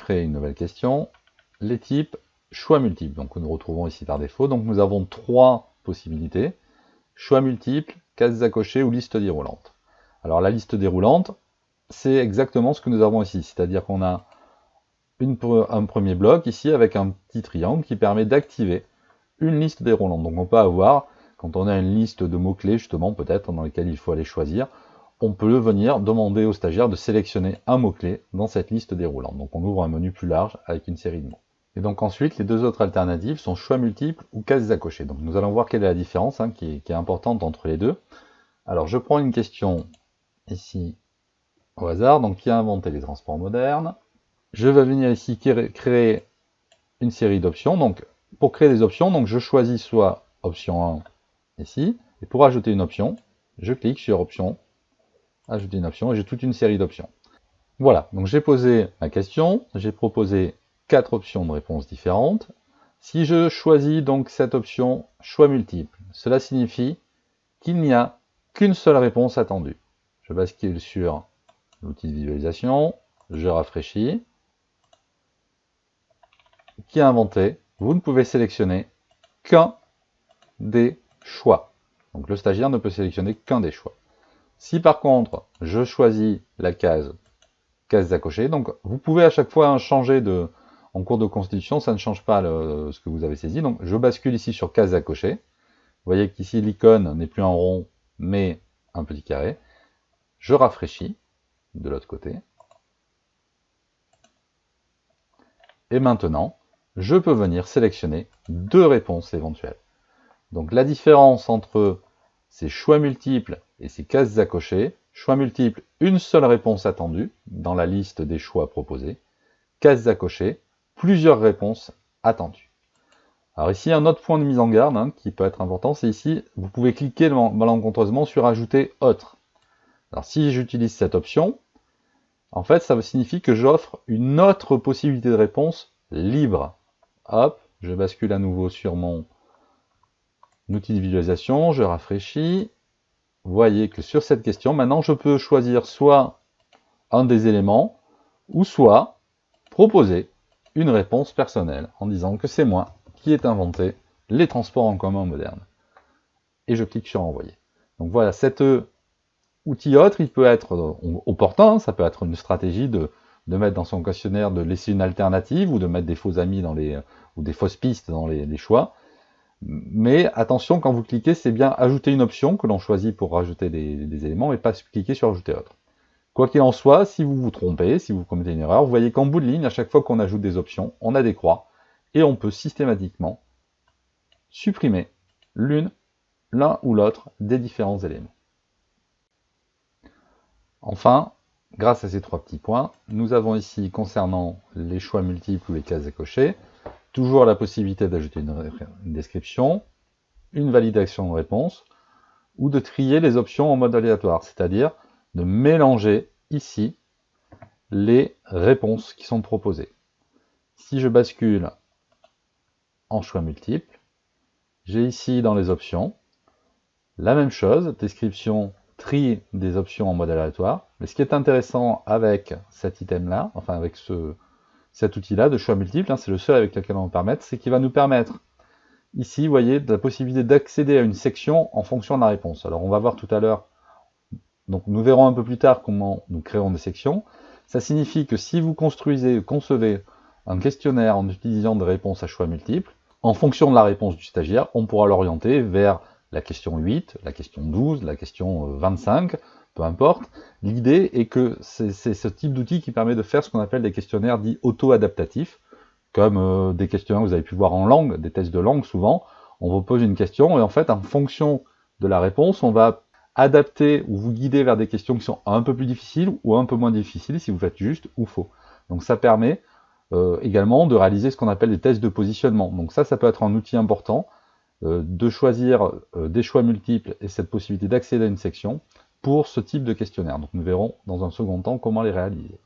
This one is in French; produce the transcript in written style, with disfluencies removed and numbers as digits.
créer une nouvelle question. Les types choix multiples. Donc nous retrouvons ici par défaut. Donc nous avons 3 possibilités. Choix multiples, cases à cocher ou liste déroulante. Alors la liste déroulante, c'est exactement ce que nous avons ici. C'est-à-dire qu'on a un premier bloc ici avec un petit triangle qui permet d'activer une liste déroulante. Donc on peut avoir, quand on a une liste de mots-clés justement peut-être dans lesquels il faut aller choisir, on peut venir demander au stagiaire de sélectionner un mot-clé dans cette liste déroulante. Donc on ouvre un menu plus large avec une série de mots. Et donc ensuite, les 2 autres alternatives sont choix multiples ou cases à cocher. Donc nous allons voir quelle est la différence qui est importante entre les deux. Alors je prends une question ici au hasard, donc qui a inventé les transports modernes. Je vais venir ici créer une série d'options. Donc pour créer des options, donc je choisis soit option 1 ici, et pour ajouter une option, je clique sur option, ajouter une option, et j'ai toute une série d'options. Voilà, donc j'ai posé ma question, j'ai proposé 4 options de réponse différentes. Si je choisis donc cette option choix multiple, cela signifie qu'il n'y a qu'une seule réponse attendue. Je bascule sur l'outil de visualisation, je rafraîchis. Qui a inventé, vous ne pouvez sélectionner qu'un des choix. Donc le stagiaire ne peut sélectionner qu'un des choix. Si par contre, je choisis la case à cocher, donc vous pouvez à chaque fois changer en cours de constitution, ça ne change pas ce que vous avez saisi. Donc je bascule ici sur case à cocher. Vous voyez qu'ici l'icône n'est plus un rond, mais un petit carré. Je rafraîchis de l'autre côté. Et maintenant, je peux venir sélectionner 2 réponses éventuelles. Donc la différence entre ces choix multiples et ces cases à cocher, choix multiples, une seule réponse attendue dans la liste des choix proposés, cases à cocher, plusieurs réponses attendues. Alors ici, un autre point de mise en garde qui peut être important, c'est ici, vous pouvez cliquer malencontreusement sur ajouter autre. Alors si j'utilise cette option, en fait ça signifie que j'offre une autre possibilité de réponse libre. Hop, je bascule à nouveau sur mon outil de visualisation, je rafraîchis. Vous voyez que sur cette question, maintenant je peux choisir soit un des éléments, ou soit proposer une réponse personnelle en disant que c'est moi qui ai inventé les transports en commun modernes. Et je clique sur envoyer. Donc voilà, cet outil autre, il peut être opportun, ça peut être une stratégie de mettre dans son questionnaire, de laisser une alternative, ou de mettre des faux amis ou des fausses pistes dans les choix. Mais attention, quand vous cliquez, c'est bien ajouter une option que l'on choisit pour rajouter des éléments, et pas cliquer sur ajouter autre. Quoi qu'il en soit, si vous vous trompez, si vous commettez une erreur, vous voyez qu'en bout de ligne, à chaque fois qu'on ajoute des options, on a des croix, et on peut systématiquement supprimer l'un ou l'autre des différents éléments. Enfin, grâce à ces 3 petits points, nous avons ici, concernant les choix multiples ou les cases à cocher, toujours la possibilité d'ajouter une description, une validation de réponse, ou de trier les options en mode aléatoire, c'est-à-dire de mélanger ici les réponses qui sont proposées. Si je bascule en choix multiples, j'ai ici dans les options la même chose, description, tri des options en mode aléatoire. Mais ce qui est intéressant avec cet item-là, enfin avec cet outil-là de choix multiples, c'est le seul avec lequel on va permettre, c'est qu'il va nous permettre, ici, vous voyez, de la possibilité d'accéder à une section en fonction de la réponse. Alors on va voir tout à l'heure, donc nous verrons un peu plus tard comment nous créons des sections. Ça signifie que si vous concevez un questionnaire en utilisant des réponses à choix multiples, en fonction de la réponse du stagiaire, on pourra l'orienter vers la question 8, la question 12, la question 25, peu importe. L'idée est que c'est ce type d'outil qui permet de faire ce qu'on appelle des questionnaires dits auto-adaptatifs, comme des questionnaires que vous avez pu voir en langue, des tests de langue souvent. On vous pose une question et en fait, en fonction de la réponse, on va adapter ou vous guider vers des questions qui sont un peu plus difficiles ou un peu moins difficiles si vous faites juste ou faux. Donc ça permet également de réaliser ce qu'on appelle des tests de positionnement. Donc ça peut être un outil important de choisir des choix multiples et cette possibilité d'accéder à une section pour ce type de questionnaire. Donc nous verrons dans un second temps comment les réaliser.